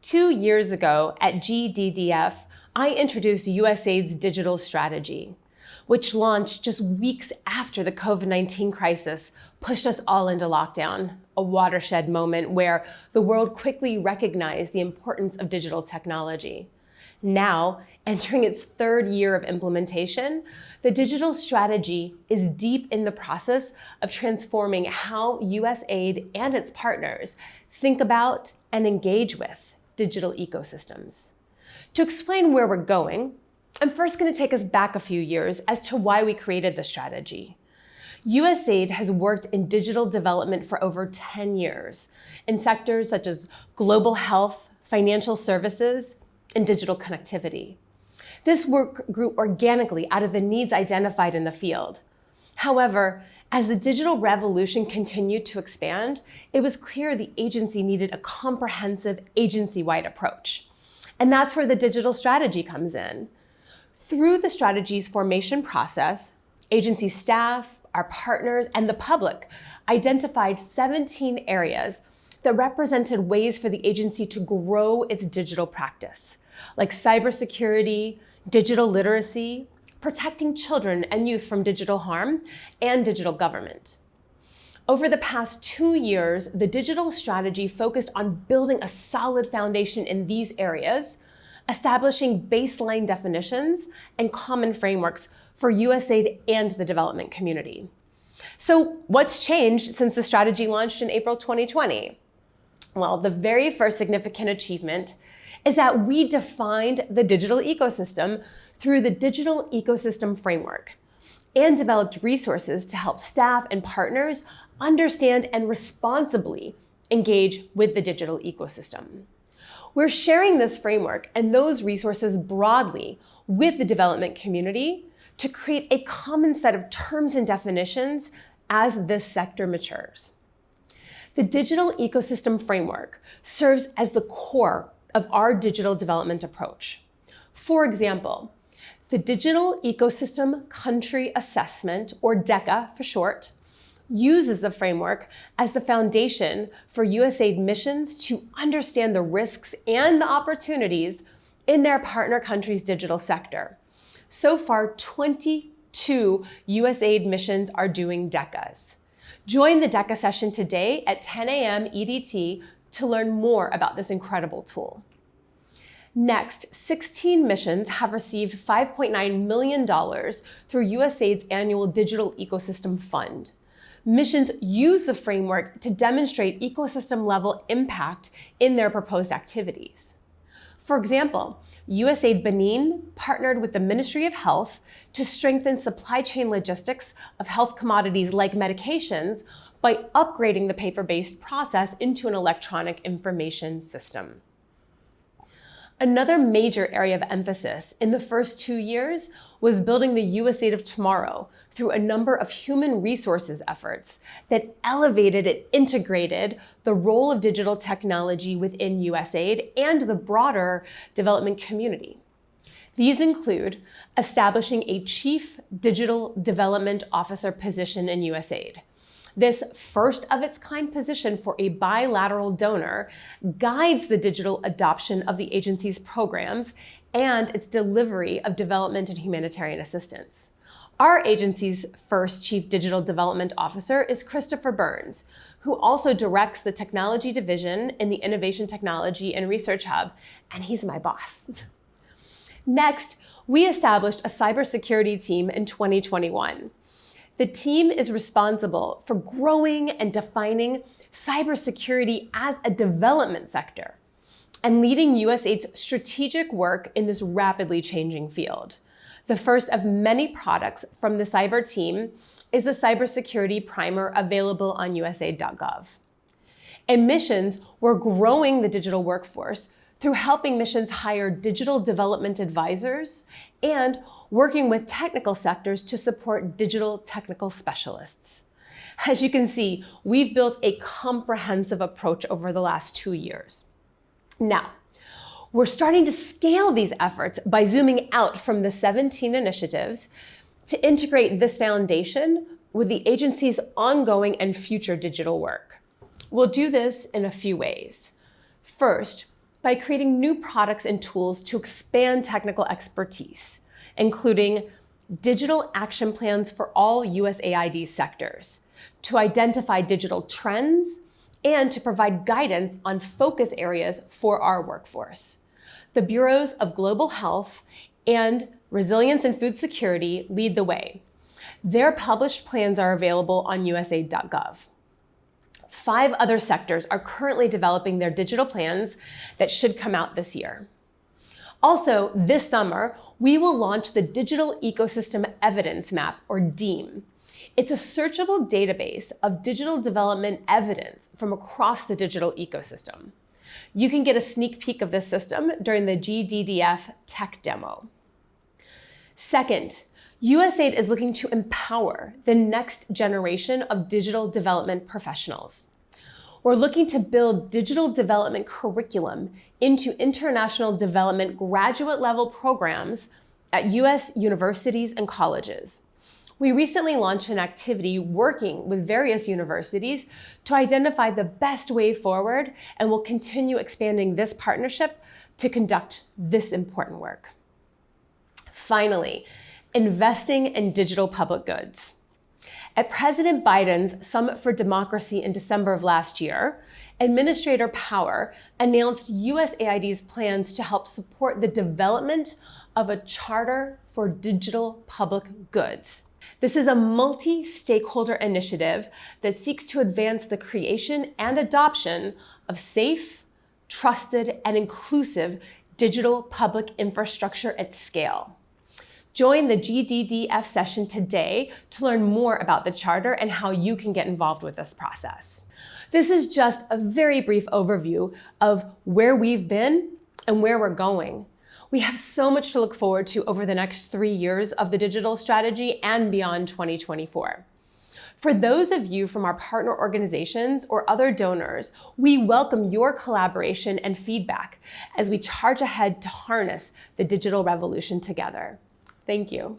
2 years ago at GDDF, I introduced USAID's Digital Strategy, which launched just weeks after the COVID-19 crisis pushed us all into lockdown, a watershed moment where the world quickly recognized the importance of digital technology. Now, entering its third year of implementation, the digital strategy is deep in the process of transforming how USAID and its partners think about and engage with digital ecosystems. To explain where we're going, I'm first going to take us back a few years as to why we created the strategy. USAID has worked in digital development for over 10 years in sectors such as global health, financial services, and digital connectivity. This work grew organically out of the needs identified in the field. However, as the digital revolution continued to expand, it was clear the agency needed a comprehensive agency-wide approach. And that's where the digital strategy comes in. Through the strategy's formation process, agency staff, our partners, and the public identified 17 areas that represented ways for the agency to grow its digital practice, like cybersecurity, digital literacy, protecting children and youth from digital harm, and digital government. Over the past 2 years, the digital strategy focused on building a solid foundation in these areas, establishing baseline definitions and common frameworks for USAID and the development community. So what's changed since the strategy launched in April 2020? Well, the very first significant achievement is that we defined the digital ecosystem through the Digital Ecosystem Framework and developed resources to help staff and partners understand and responsibly engage with the digital ecosystem. We're sharing this framework and those resources broadly with the development community to create a common set of terms and definitions as this sector matures. The Digital Ecosystem Framework serves as the core of our digital development approach. For example, the Digital Ecosystem Country Assessment, or DECA for short, uses the framework as the foundation for USAID missions to understand the risks and the opportunities in their partner countries' digital sector. So far, 22 USAID missions are doing DECAs. Join the DECA session today at 10 a.m. EDT to learn more about this incredible tool. Next, 16 missions have received $5.9 million through USAID's annual Digital Ecosystem Fund. Missions use the framework to demonstrate ecosystem-level impact in their proposed activities. For example, USAID Benin partnered with the Ministry of Health to strengthen supply chain logistics of health commodities like medications by upgrading the paper-based process into an electronic information system. Another major area of emphasis in the first 2 years was building the USAID of tomorrow through a number of human resources efforts that elevated and integrated the role of digital technology within USAID and the broader development community. These include establishing a Chief Digital Development Officer position in USAID. This first-of-its-kind position for a bilateral donor guides the digital adoption of the agency's programs and its delivery of development and humanitarian assistance. Our agency's first Chief Digital Development Officer is Christopher Burns, who also directs the Technology Division in the Innovation Technology and Research Hub, and he's my boss. Next, we established a cybersecurity team in 2021. The team is responsible for growing and defining cybersecurity as a development sector and leading USAID's strategic work in this rapidly changing field. The first of many products from the cyber team is the Cybersecurity Primer available on USAID.gov. In missions, we're growing the digital workforce through helping missions hire digital development advisors and working with technical sectors to support digital technical specialists. As you can see, we've built a comprehensive approach over the last 2 years. Now, we're starting to scale these efforts by zooming out from the 17 initiatives to integrate this foundation with the agency's ongoing and future digital work. We'll do this in a few ways. First, by creating new products and tools to expand technical expertise, including digital action plans for all USAID sectors, to identify digital trends, and to provide guidance on focus areas for our workforce. The Bureaus of Global Health and Resilience and Food Security lead the way. Their published plans are available on USAID.gov. 5 other sectors are currently developing their digital plans that should come out this year. Also, this summer, we will launch the Digital Ecosystem Evidence Map, or DEAM. It's a searchable database of digital development evidence from across the digital ecosystem. You can get a sneak peek of this system during the GDDF tech demo. Second, USAID is looking to empower the next generation of digital development professionals. We're looking to build digital development curriculum into international development graduate level programs at US universities and colleges. We recently launched an activity working with various universities to identify the best way forward, and will continue expanding this partnership to conduct this important work. Finally, investing in digital public goods. At President Biden's Summit for Democracy in December of last year, Administrator Power announced USAID's plans to help support the development of a charter for digital public goods. This is a multi-stakeholder initiative that seeks to advance the creation and adoption of safe, trusted, and inclusive digital public infrastructure at scale. Join the GDDF session today to learn more about the charter and how you can get involved with this process. This is just a very brief overview of where we've been and where we're going. We have so much to look forward to over the next 3 years of the digital strategy and beyond 2024. For those of you from our partner organizations or other donors, we welcome your collaboration and feedback as we charge ahead to harness the digital revolution together. Thank you.